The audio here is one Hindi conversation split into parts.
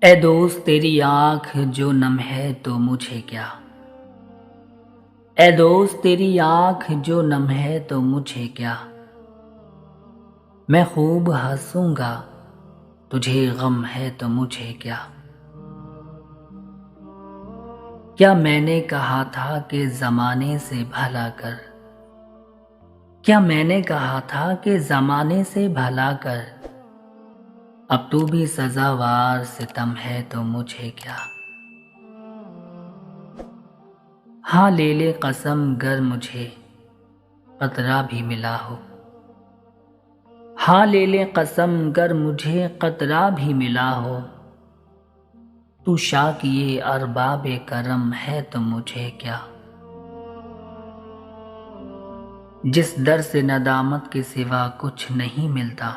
ए दोस्त तेरी आँख जो नम है तो मुझे क्या। ए दोस्त तेरी आँख जो नम है तो मुझे क्या। मैं खूब हंसूंगा तुझे गम है तो मुझे क्या। क्या मैंने कहा था कि ज़माने से भला कर। क्या मैंने कहा था कि ज़माने से भला कर। अब तू भी सज़ावार सितम है तो मुझे क्या। हाँ ले ले कसम गर मुझे कतरा भी मिला हो। हाँ ले ले कसम गर मुझे कतरा भी मिला हो। तू शाकिए अरबाबे करम है तो मुझे क्या। जिस दर से नदामत के सिवा कुछ नहीं मिलता।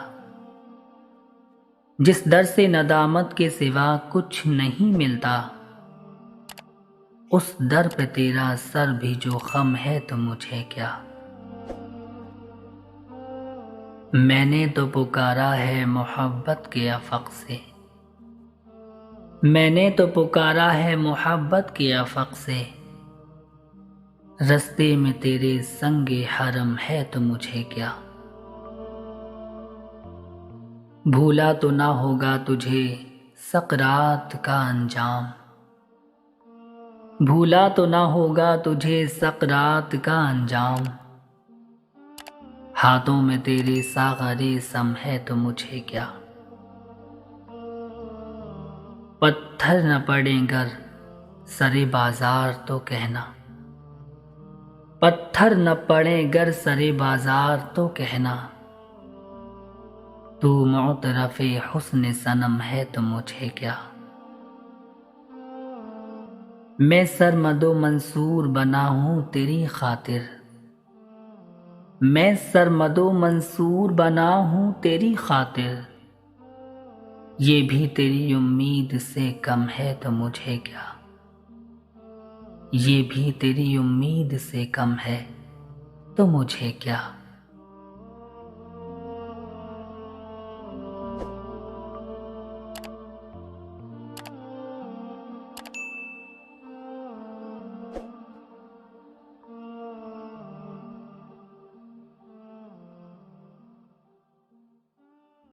जिस दर से नदामत के सिवा कुछ नहीं मिलता। उस दर पे तेरा सर भी जो खम है तो मुझे क्या। मैंने तो पुकारा है मोहब्बत के अफ़क़ से। मैंने तो पुकारा है मोहब्बत के अफ़क़ से। रस्ते में तेरे संगे हरम है तो मुझे क्या। भूला तो ना होगा तुझे सकरात का अंजाम। भूला तो ना होगा तुझे सकरात का अंजाम। हाथों में तेरे सागरे सम है तो मुझे क्या। पत्थर न पड़े गर सरे बाजार तो कहना। पत्थर न पड़े गर सरे बाजार तो कहना। तू मुतरफ़े हुस्न सनम है तो मुझे क्या। मैं सरमदो मंसूर बना हूँ तेरी खातिर। मैं सरमदो मंसूर बना हूँ तेरी खातिर। ये भी तेरी उम्मीद से कम है तो मुझे क्या। ये भी तेरी उम्मीद से कम है तो मुझे क्या।